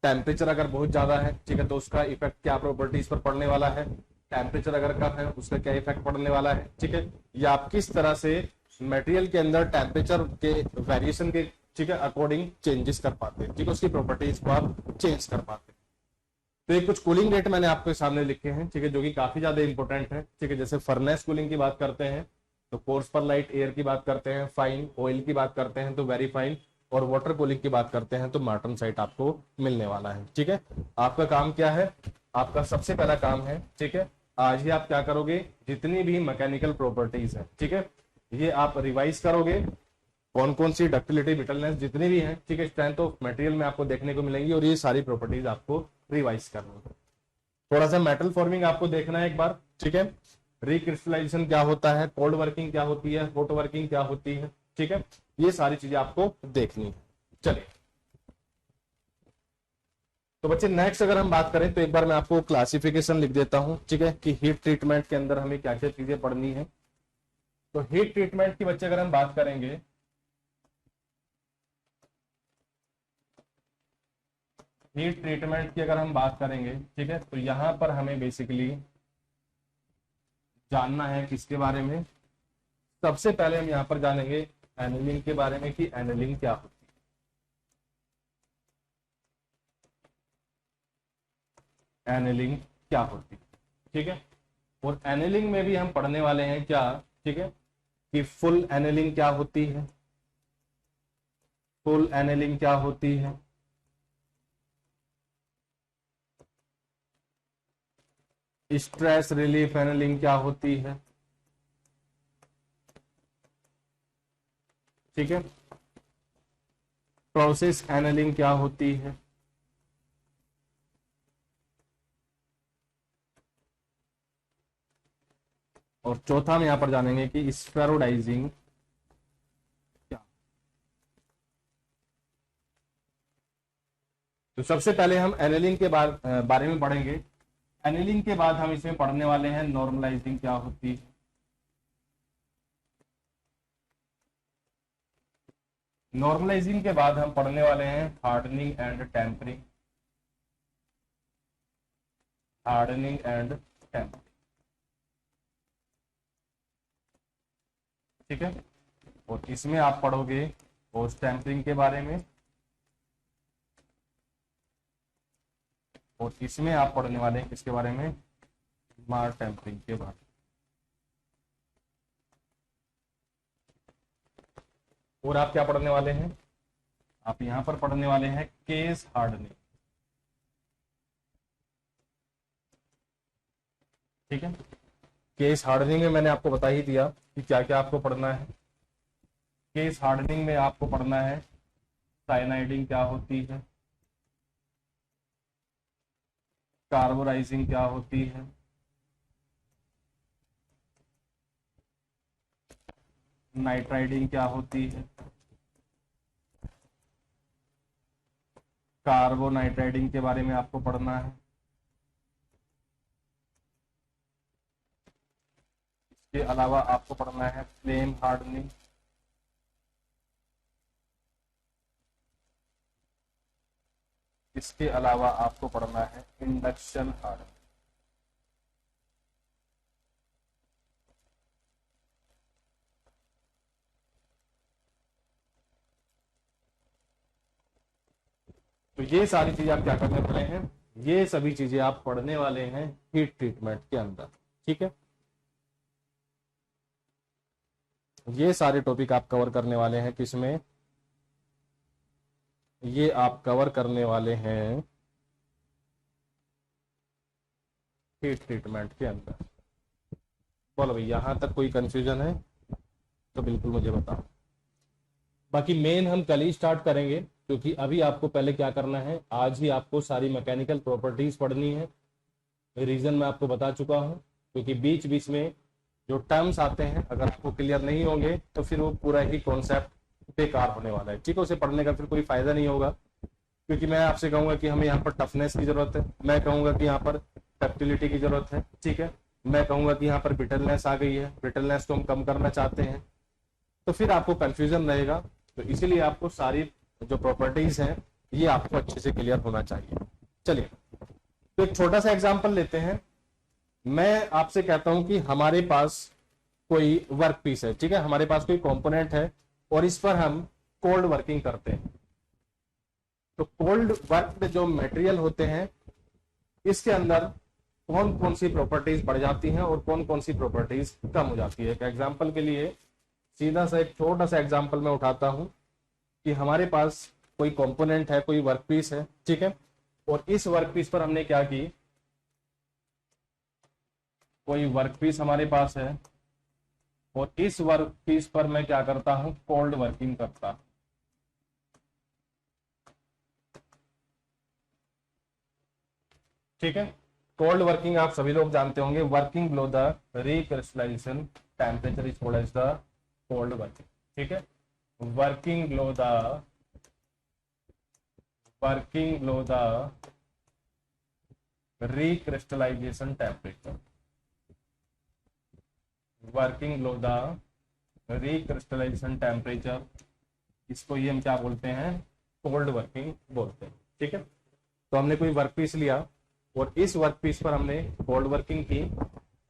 टेम्परेचर अगर बहुत ज्यादा है, ठीक है, तो उसका इफेक्ट क्या प्रॉपर्टीज पर पड़ने वाला है, टेम्परेचर अगर कम है उसका क्या इफेक्ट पड़ने वाला है, ठीक है। या आप किस तरह से मटेरियल के अंदर टेम्परेचर के वेरिएशन के, ठीक है, अकॉर्डिंग चेंजेस कर पाते हैं, ठीक है, उसकी प्रॉपर्टीज को आप चेंज कर पाते हैं। तो ये कुछ कूलिंग रेट मैंने आपके सामने लिखे हैं, ठीक है, जो कि काफी ज्यादा इंपॉर्टेंट है, ठीक है। जैसे फर्नेस कूलिंग की बात करते हैं तो कोर्स पर लाइट एयर की बात करते हैं, फाइन ऑयल की बात करते हैं तो वेरी फाइन, और वाटर कूलिंग की बात करते हैं तो मार्टन साइट आपको मिलने वाला है, ठीक है। आपका काम क्या है, आपका सबसे पहला काम है, ठीक है, आज ही आप क्या करोगे, जितनी भी मैकेनिकल प्रॉपर्टीज है, ठीक है, ये आप रिवाइज करोगे, कौन कौन सी डक्टिलिटी ब्रिटलनेस जितनी भी है, ठीक है, स्ट्रेंथ ऑफ मटेरियल में आपको देखने को मिलेंगी, और ये सारी प्रॉपर्टीज आपको रिवाइज करनी है। थोड़ा सा मेटल फॉर्मिंग आपको देखना है एक बार, ठीक है, रिक्रिस्टलाइजेशन क्या होता है, कोल्ड वर्किंग क्या होती है, हॉट वर्किंग क्या होती है, ठीक है, ये सारी चीजें आपको देखनी है। चलिए, तो बच्चे नेक्स्ट अगर हम बात करें तो एक बार मैं आपको क्लासिफिकेशन लिख देता हूं, ठीक है, कि हीट ट्रीटमेंट के अंदर हमें क्या क्या चीजें पढ़नी है। तो हीट ट्रीटमेंट की बच्चे अगर हम बात करेंगे, हीट ट्रीटमेंट की अगर हम बात करेंगे, ठीक है, तो यहां पर हमें बेसिकली जानना है किसके बारे में। सबसे पहले हम यहां पर जानेंगे एनिलिंग के बारे में, कि एनिलिंग क्या होती है, एनिलिंग क्या होती है, ठीक है। और एनिलिंग में भी हम पढ़ने वाले हैं क्या, ठीक है, कि फुल एनिलिंग क्या होती है, फुल एनिलिंग क्या होती है, स्ट्रेस रिलीफ एनिलिंग क्या होती है, ठीक है, प्रोसेस एनिलिंग क्या होती है, और चौथा हम यहां पर जानेंगे कि स्फेरोडाइजिंग क्या। तो सबसे पहले हम एनिलिंग के बारे में पढ़ेंगे। एनिलिंग के बाद हम इसमें पढ़ने वाले हैं नॉर्मलाइजिंग क्या होती है, नॉर्मलाइजिंग के बाद हम पढ़ने वाले हैं hardening and tempering, hardening and tempering, ठीक है। और इसमें आप पढ़ोगे पोस्ट टेम्परिंग के बारे में, और इसमें आप पढ़ने वाले हैं किसके बारे में, मार टेम्परिंग के बारे में। और आप क्या पढ़ने वाले हैं, आप यहां पर पढ़ने वाले हैं केस हार्डनिंग, ठीक है। केस हार्डनिंग में मैंने आपको बता ही दिया कि क्या क्या आपको पढ़ना है। केस हार्डनिंग में आपको पढ़ना है साइनाइडिंग क्या होती है, कार्बोराइजिंग क्या होती है, नाइट्राइडिंग क्या होती है, कार्बोनाइट्राइडिंग के बारे में आपको पढ़ना है। इसके अलावा आपको पढ़ना है फ्लेम हार्डनिंग, इसके अलावा आपको पढ़ना है इंडक्शन हार्डनिंग। तो ये सारी चीजें आप क्या करने वाले हैं, ये सभी चीजें आप पढ़ने वाले हैं हीट ट्रीटमेंट के अंदर, ठीक है। ये सारे टॉपिक आप कवर करने वाले हैं किसमें, ये आप कवर करने वाले हैं हीट ट्रीटमेंट के अंदर। बोलो भाई, यहां तक कोई कंफ्यूजन है तो बिल्कुल मुझे बताओ। बाकी मेन हम कल ही स्टार्ट करेंगे, क्योंकि अभी आपको पहले क्या करना है, आज ही आपको सारी मैकेनिकल प्रॉपर्टीज पढ़नी है। रीजन मैं आपको बता चुका हूं, क्योंकि बीच बीच में जो टर्म्स आते हैं अगर आपको क्लियर नहीं होंगे तो फिर वो पूरा ही कॉन्सेप्ट बेकार होने वाला है। ठीक है, उसे पढ़ने का फिर कोई फायदा नहीं होगा, क्योंकि मैं आपसे कहूंगा कि हमें यहाँ पर टफनेस की जरूरत है, मैं कहूंगा कि यहाँ पर डक्टिलिटी की जरूरत है, ठीक है, मैं कहूंगा कि यहाँ पर ब्रिटलनेस आ गई है, ब्रिटलनेस को हम कम करना चाहते हैं, तो फिर आपको कंफ्यूजन रहेगा। तो इसीलिए आपको सारी जो प्रॉपर्टीज हैं ये आपको अच्छे से क्लियर होना चाहिए। चलिए, तो एक छोटा सा एग्जांपल लेते हैं। मैं आपसे कहता हूं कि हमारे पास कोई वर्क पीस है, ठीक है, हमारे पास कोई कंपोनेंट है और इस पर हम कोल्ड वर्किंग करते हैं। तो कोल्ड वर्क जो मटेरियल होते हैं इसके अंदर कौन कौन सी प्रॉपर्टीज बढ़ जाती हैं और कौन कौन सी प्रॉपर्टीज कम हो जाती है। एक एग्जांपल के लिए सीधा सा एक छोटा सा एग्जांपल मैं उठाता हूं कि हमारे पास कोई कंपोनेंट है, कोई वर्क पीस है, ठीक है, और इस वर्क पीस पर हमने क्या की, कोई वर्क पीस हमारे पास है और इस वर्क पीस पर मैं क्या करता हूं, कोल्ड वर्किंग करता हूं। ठीक है, कोल्ड वर्किंग आप सभी लोग जानते होंगे, working below the recrystallization temperature is called as the cold working. ठीक है, working below the recrystallization temperature, working below the recrystallization temperature, इसको ये हम क्या बोलते हैं, कोल्ड वर्किंग बोलते हैं। ठीक है, तो हमने कोई वर्क पीस लिया और इस वर्क पीस पर हमने कोल्ड वर्किंग की।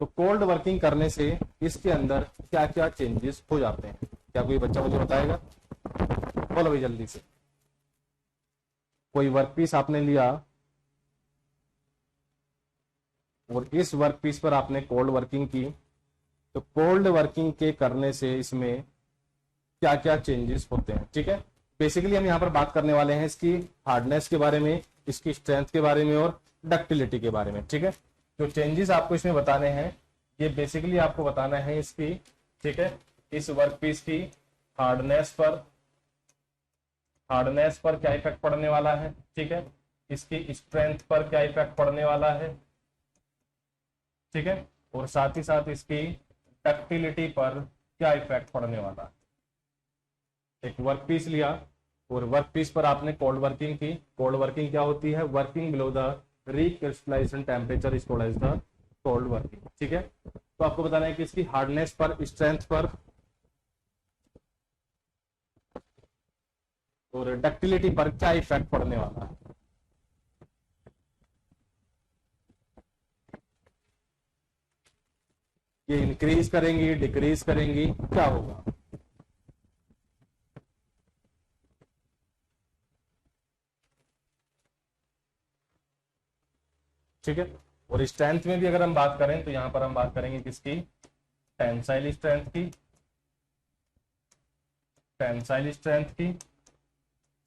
तो कोल्ड वर्किंग करने से इसके अंदर क्या क्या चेंजेस हो जाते हैं, क्या कोई बच्चा मुझे बताएगा? बोलो भाई जल्दी से। कोई वर्क पीस आपने लिया और इस वर्क पीस पर आपने कोल्ड वर्किंग की, तो कोल्ड वर्किंग के करने से इसमें क्या क्या चेंजेस होते हैं। ठीक है, बेसिकली हम यहाँ पर बात करने वाले हैं इसकी हार्डनेस के बारे में, इसकी स्ट्रेंथ के बारे में और डक्टिलिटी के बारे में। ठीक है, जो चेंजेस आपको इसमें बताने हैं ये बेसिकली आपको बताना है इसकी, ठीक है, इस वर्क पीस की हार्डनेस पर क्या इफेक्ट पड़ने वाला है, ठीक है, इसकी स्ट्रेंथ पर क्या इफेक्ट पड़ने वाला है, ठीक है, और साथ ही साथ इसकी डक्टिलिटी पर क्या इफेक्ट पड़ने वाला है। एक वर्क पीस लिया और वर्क पीस पर आपने कोल्ड वर्किंग की। कोल्ड वर्किंग क्या होती है, working below the recrystallization temperature is called as the cold working. ठीक है, तो आपको बताना है कि इसकी हार्डनेस पर, स्ट्रेंथ पर और डक्टिलिटी पर क्या इफेक्ट पड़ने वाला है। ये इंक्रीज करेंगी, डिक्रीज करेंगी, क्या होगा? ठीक है, और स्ट्रेंथ में भी अगर हम बात करें तो यहां पर हम बात करेंगे किसकी, टेंसाइल स्ट्रेंथ की, टेंसाइल स्ट्रेंथ की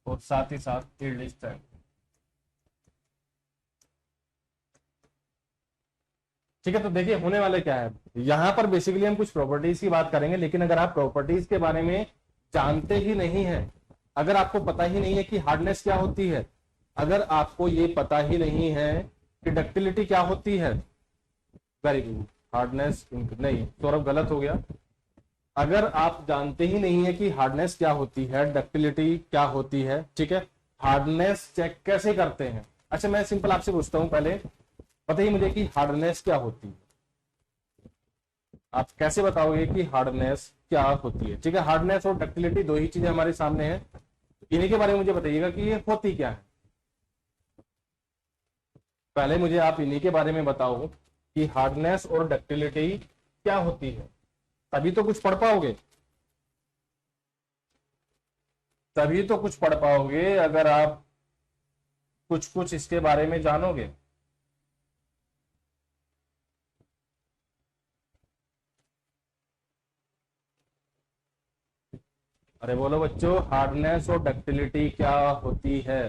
और साथ ही साथ यील्ड स्ट्रेंथ। ठीक है, तो देखिए होने वाला क्या है, यहां पर बेसिकली हम कुछ प्रॉपर्टीज की बात करेंगे, लेकिन अगर आप प्रॉपर्टीज के बारे में जानते ही नहीं है, अगर आपको पता ही नहीं है कि हार्डनेस क्या होती है, अगर आपको ये पता ही नहीं है कि डक्टिलिटी क्या होती है, वेरी गुड, हार्डनेस नहीं, सौरभ गलत हो गया। अगर आप जानते ही नहीं है कि हार्डनेस क्या होती है, डक्टिलिटी क्या होती है, ठीक है, हार्डनेस चेक कैसे करते हैं? अच्छा, मैं सिंपल आपसे पूछता हूं, पहले बताइए मुझे कि हार्डनेस क्या होती है। आप कैसे बताओगे कि हार्डनेस क्या होती है? ठीक है, हार्डनेस और डक्टिलिटी दो ही चीजें हमारे सामने हैं, इन्हीं के बारे में मुझे बताइएगा कि ये होती क्या है। पहले मुझे आप इन्हीं के बारे में बताओ कि हार्डनेस और डक्टिलिटी क्या होती है, तभी तो कुछ पढ़ पाओगे, तभी तो कुछ पढ़ पाओगे अगर आप कुछ कुछ इसके बारे में जानोगे। अरे बोलो बच्चों, हार्डनेस और डक्टिलिटी क्या होती है?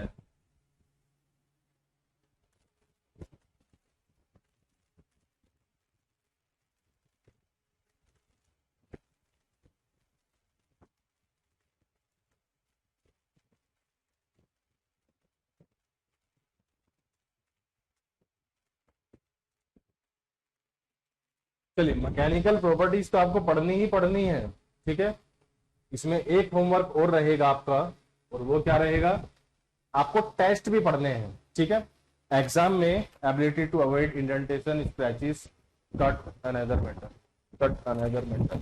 चलिए, मैकेनिकल प्रॉपर्टीज तो आपको पढ़नी ही पढ़नी है, ठीक है। इसमें एक होमवर्क और रहेगा आपका, और वो क्या रहेगा, आपको टेस्ट भी पढ़ने हैं, ठीक है। एग्जाम में ability to avoid indentation, scratches, cut another metal, cut another metal.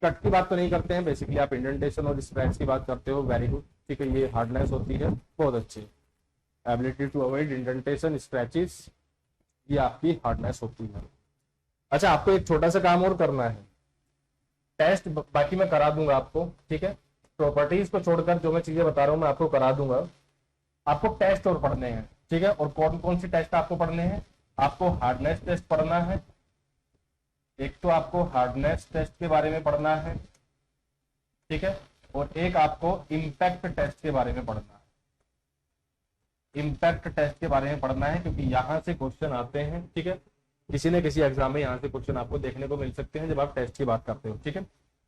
Cut की बात तो नहीं करते हैं, बेसिकली आप इंडेंटेशन और स्क्रैच की बात करते हो, वेरी गुड, ठीक है। ये हार्डनेस होती है, बहुत अच्छी। Ability to avoid indentation, scratches, ये आपकी हार्डनेस होती है। अच्छा, आपको एक छोटा सा काम और करना है, टेस्ट बाकी मैं करा दूंगा आपको, ठीक है। प्रॉपर्टीज को छोड़कर जो मैं चीजें बता रहा हूं मैं आपको करा दूंगा। आपको टेस्ट और पढ़ने हैं, ठीक है। और कौन कौन सी टेस्ट आपको पढ़ने हैं, आपको हार्डनेस टेस्ट पढ़ना है, एक तो आपको हार्डनेस टेस्ट के बारे में पढ़ना है, ठीक है। और एक आपको इम्पैक्ट टेस्ट के बारे में पढ़ना है। इम्पैक्ट टेस्ट के बारे में पढ़ना है क्योंकि यहां से क्वेश्चन आते हैं, ठीक है। किसी न किसी एग्जाम में यहां से क्वेश्चन आपको देखने को मिल सकते हैं जब आप टेस्ट की बात करते हो, ठीक है।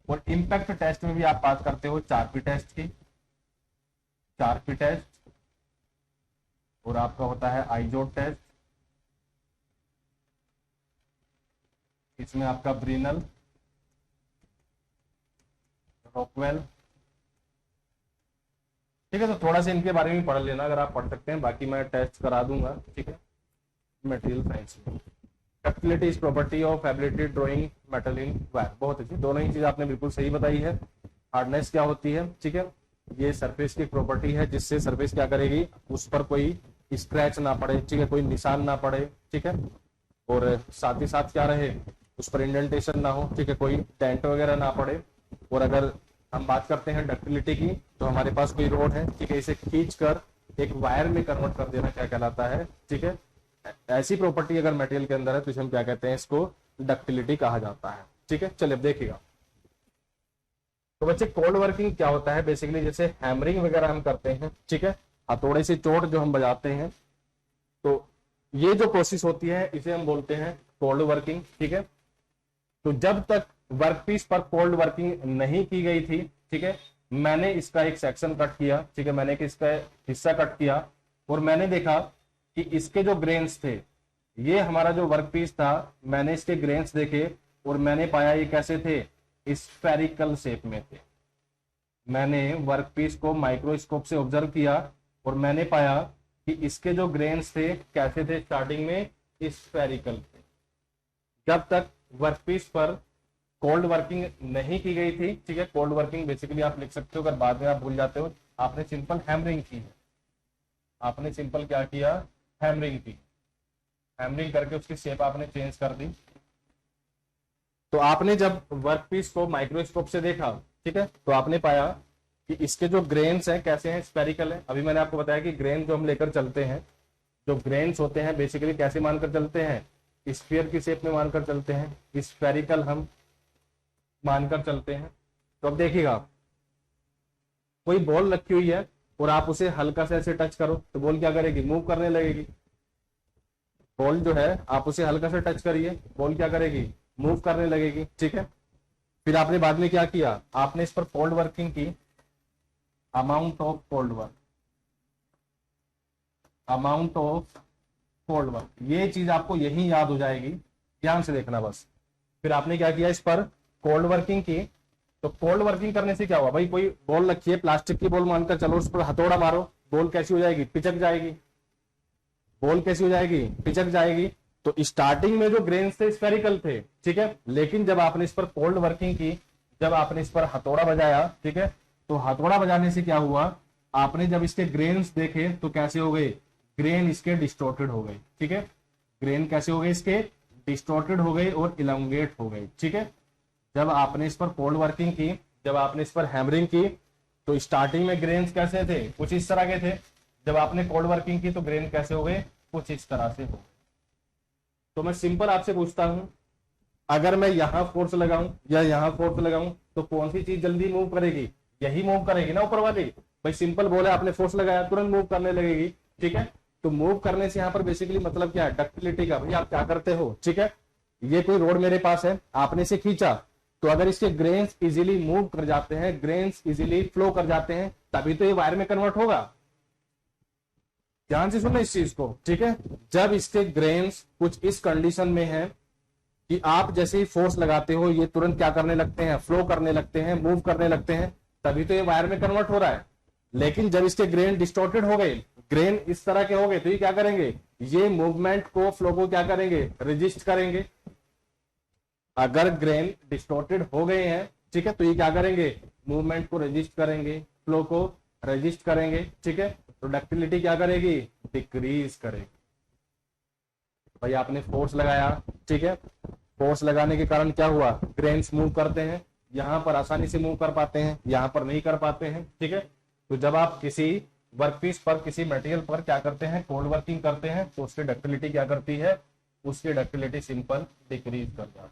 और इम्पैक्ट टेस्ट में भी आप बात करते हो 4P टेस्ट की, 4P टेस्ट, और आपका होता है आइजोड टेस्ट, इसमें आपका ब्रिनल, रॉकवेल, ठीक है। तो थोड़ा सा इनके बारे में पढ़ लेना अगर आप पढ़ सकते हैं, बाकी मैं टेस्ट करा दूंगा, ठीक है। मटेरियल साइंस में ductility is property of ability drawing metal in wire, बहुत अच्छी, दोनों ही चीज आपने बिल्कुल सही बताई है। हार्डनेस क्या होती है, ठीक है, ये सरफेस की प्रॉपर्टी है जिससे सरफेस क्या करेगी, उस पर कोई स्क्रैच ना पड़े, ठीक है, कोई निशान ना पड़े, ठीक है। और साथ ही साथ क्या रहे, उस पर इंडेंटेशन ना हो, ठीक है, कोई डेंट वगैरह ना पड़े। और अगर हम बात करते हैं डक्टिलिटी की, तो हमारे पास कोई रोड है, ठीक है, इसे खींच कर एक वायर में कन्वर्ट कर देना क्या कहलाता है, ठीक है। ऐसी प्रॉपर्टी अगर मटेरियल के अंदर है तो इसे हम क्या कहते हैं, इसको डक्टिलिटी कहा जाता है, ठीक है। चलिए अब देखिएगा, तो बच्चे कोल्ड वर्किंग क्या होता है, बेसिकली जैसे हैमरिंग वगैरह हम करते हैं, ठीक है, हथौड़े से चोट जो हम बजाते हैं, तो ये जो प्रोसेस होती है इसे हम बोलते हैं कोल्ड वर्किंग, ठीक है। तो जब तक वर्कपीस पर कोल्ड वर्किंग नहीं की गई थी, ठीक है, मैंने इसका एक सेक्शन कट किया, ठीक है, मैंने इसका हिस्सा कट किया और मैंने देखा कि इसके जो ग्रेन्स थे, ये हमारा जो वर्कपीस था, मैंने इसके ग्रेन्स देखे और मैंने पाया ये कैसे थे, स्फेरिकल शेप में थे। मैंने वर्कपीस को माइक्रोस्कोप से ऑब्जर्व किया और मैंने पाया कि इसके जो ग्रेन्स थे कैसे थे, स्टार्टिंग में स्फेरिकल थे। जब तक वर्कपीस पर कोल्ड वर्किंग नहीं की गई थी, ठीक है। कोल्ड वर्किंग बेसिकली आप लिख सकते हो, अगर बाद में आप भूल जाते हो, आपने सिंपल हैमरिंग की है, आपने सिंपल क्या किया, हैमरिंग की, हैमरिंग करके उसकी शेप आपने चेंज कर दी। तो आपने जब वर्कपीस को माइक्रोस्कोप से देखा, ठीक है, तो आपने पाया कि इसके जो ग्रेन्स हैं कैसे हैं, स्फेरिकल है। अभी मैंने आपको बताया कि ग्रेन जो हम लेकर चलते हैं, जो ग्रेन्स होते हैं बेसिकली कैसे मानकर चलते हैं, स्फीयर की शेप में मानकर चलते हैं, स्फेरिकल हम मानकर चलते हैं। तो अब देखिएगा, कोई बॉल रखी हुई है और आप उसे हल्का से ऐसे टच करो तो बॉल क्या करेगी, मूव करने लगेगी। बॉल जो है आप उसे हल्का से टच करिए, बॉल क्या करेगी, मूव करने लगेगी, ठीक है। फिर आपने बाद में क्या किया, आपने इस पर कोल्ड वर्किंग की, amount of cold work, amount of cold work, ये चीज आपको यही याद हो जाएगी, ध्यान से देखना बस। फिर आपने क्या किया, इस पर कोल्ड वर्किंग की। तो कोल्ड वर्किंग करने से क्या हुआ, भाई कोई बॉल रखी है, प्लास्टिक की बॉल मानकर चलो, उस पर हथौड़ा मारो, बॉल कैसी हो जाएगी, पिचक जाएगी। बॉल कैसी हो जाएगी, पिचक जाएगी। तो स्टार्टिंग में जो ग्रेन्स थे स्फेरिकल थे, ठीक है, लेकिन जब आपने इस पर कोल्ड वर्किंग की, जब आपने इस पर हथौड़ा बजाया, ठीक है, तो हथौड़ा बजाने से क्या हुआ, आपने जब इसके ग्रेन्स देखे तो कैसे हो गए, ग्रेन इसके डिस्टोर्टेड हो गए, ठीक है। ग्रेन कैसे हो गए, इसके डिस्टोर्टेड हो गए और इलोंगेट हो गए, ठीक है। जब आपने इस पर कोल्ड वर्किंग की, जब आपने इस पर हैमरिंग की, तो स्टार्टिंग में ग्रेन्स कैसे थे, कुछ इस तरह के थे। जब आपने कोल्ड वर्किंग की तो ग्रेन कैसे हो गए, कुछ इस तरह से हो। तो मैं सिंपल आपसे पूछता हूं, अगर मैं यहां फोर्स लगाऊं या यहां फोर्स लगाऊं तो कौन सी चीज जल्दी मूव करेगी, यही मूव करेगी ना, ऊपर वाली। भाई सिंपल बोला, आपने फोर्स लगाया तुरंत मूव करने लगेगी, ठीक है। तो मूव करने से यहाँ पर बेसिकली मतलब क्या है, डक्टिलिटी का। भाई आप क्या करते हो, ठीक है, ये कोई रोड मेरे पास है, आपने इसे खींचा, तो अगर इसके ग्रेन्स इजीली मूव कर जाते हैं, ग्रेन्स इजीली फ्लो कर जाते हैं, तभी तो ये वायर में कन्वर्ट होगा। ध्यान से सुनना इस चीज को, ठीक है। जब इसके ग्रेन्स कुछ इस कंडीशन में है कि आप जैसे ही फोर्स लगाते हो ये तुरंत क्या करने लगते हैं, फ्लो करने लगते हैं, मूव करने लगते हैं, तभी तो ये वायर में कन्वर्ट हो रहा है। लेकिन जब इसके ग्रेन डिस्टॉर्टेड हो गए, ग्रेन इस तरह के हो गए, तो ये क्या करेंगे, ये मूवमेंट को, फ्लो को क्या करेंगे, रेजिस्ट करेंगे। अगर ग्रेन डिस्टॉर्टेड हो गए हैं, ठीक है, तो ये क्या करेंगे, मूवमेंट को रेजिस्ट करेंगे, फ्लो को रेजिस्ट करेंगे, ठीक है। तो डक्टिलिटी क्या करेगी, डिक्रीज करेगी। भाई आपने फोर्स लगाया, ठीक है, फोर्स लगाने के कारण क्या हुआ, ग्रेन्स मूव करते हैं, यहां पर आसानी से मूव कर पाते हैं, यहां पर नहीं कर पाते हैं, ठीक है। तो जब आप किसी वर्कपीस पर, किसी मटेरियल पर क्या करते हैं, कोल्ड वर्किंग करते हैं, तो उसकी डक्टिलिटी क्या करती है, उसकी डक्टिलिटी सिंपल डिक्रीज कर जाती है।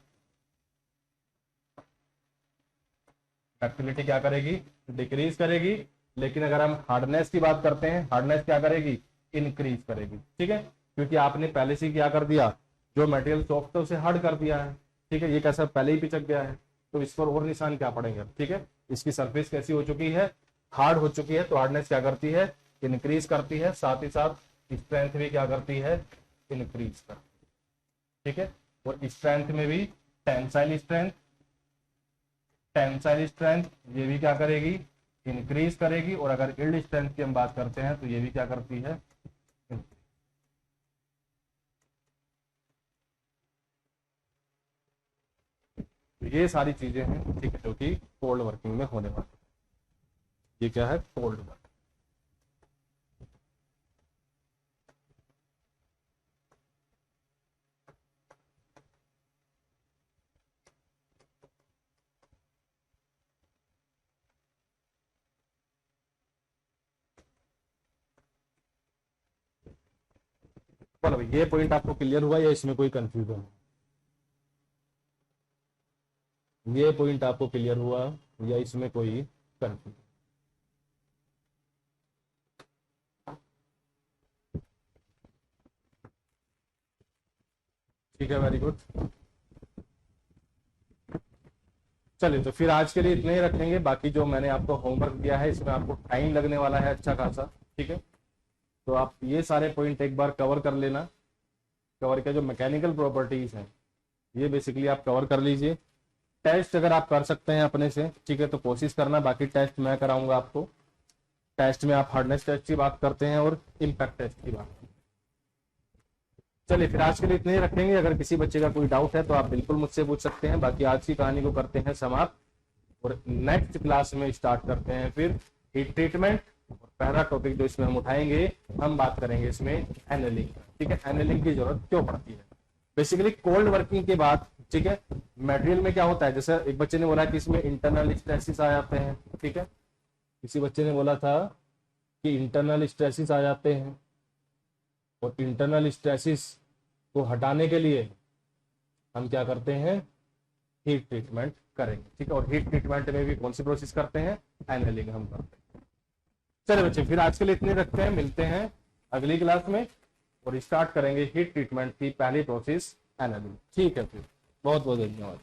डक्टिलिटी क्या करेगी, डिक्रीज करेगी। लेकिन अगर हम हार्डनेस की बात करते हैं, हार्डनेस क्या करेगी, इंक्रीज करेगी, ठीक है। क्योंकि आपने पहले से क्या कर दिया, जो मटेरियल सॉफ्ट है उसे हार्ड कर दिया है, ठीक है। ये कैसा पहले ही पिचक गया है, तो इस पर और निशान क्या पड़ेंगे, ठीक है। इसकी सरफेस कैसी हो चुकी है, हार्ड हो चुकी है, तो हार्डनेस क्या करती है, इंक्रीज करती है, साथ ही साथ स्ट्रेंथ भी क्या करती है, इंक्रीज करती है, ठीक है। और स्ट्रेंथ में भी टेंसाइल स्ट्रेंथ, टेंसाइल स्ट्रेंथ ये भी क्या करेगी, इंक्रीज करेगी। और अगर यील्ड स्ट्रेंथ की हम बात करते हैं तो ये भी क्या करती है, तो ये सारी चीजें हैं, ठीक है, जो कि कोल्ड वर्किंग में होने वाली। ये क्या है, कोल्ड वर्क। चलो ये पॉइंट आपको क्लियर हुआ या इसमें कोई कंफ्यूजन है, ये पॉइंट आपको क्लियर हुआ या इसमें कोई कंफ्यूजन। ठीक है, वेरी गुड। चलिए तो फिर आज के लिए इतने ही रखेंगे। बाकी जो मैंने आपको होमवर्क दिया है इसमें आपको टाइम लगने वाला है अच्छा खासा, ठीक है। तो आप ये सारे पॉइंट एक बार कवर कर लेना। कवर के जो मैकेनिकल प्रॉपर्टीज हैं ये बेसिकली आप कवर कर लीजिए। टेस्ट अगर आप कर सकते हैं अपने से, ठीक है, तो कोशिश करना। बाकी टेस्ट मैं कराऊंगा आपको। टेस्ट में आप हार्डनेस टेस्ट की बात करते हैं और इम्पैक्ट टेस्ट की बात। चलिए फिर आज के लिए इतने ही रखेंगे। अगर किसी बच्चे का कोई डाउट है तो आप बिल्कुल मुझसे पूछ सकते हैं। बाकी आज की कहानी को करते हैं समाप्त और नेक्स्ट क्लास में स्टार्ट करते हैं फिर हीट ट्रीटमेंट। और पहला टॉपिक जो इसमें हम उठाएंगे, हम बात करेंगे इसमें एनेलिंग, ठीक है। एनेलिंग की जरूरत क्यों पड़ती है, बेसिकली कोल्ड वर्किंग के बाद, ठीक है। मटेरियल में क्या होता है, जैसे एक बच्चे ने बोला कि इसमें इंटरनल स्ट्रेसेस आ जाते हैं, ठीक है। किसी बच्चे ने बोला था कि इंटरनल स्ट्रेसेस आ जाते हैं और इंटरनल स्ट्रेसेस को हटाने के लिए हम क्या करते हैं, हीट ट्रीटमेंट करेंगे, ठीक है। और हीट ट्रीटमेंट में भी कौन सी प्रोसेस करते हैं, एनेलिंग हम करते हैं। चलिए बच्चे फिर आज के लिए इतने रखते हैं, मिलते हैं अगली क्लास में और स्टार्ट करेंगे हीट ट्रीटमेंट की पहली प्रोसेस एनेलिंग, ठीक है। फिर बहुत बहुत धन्यवाद।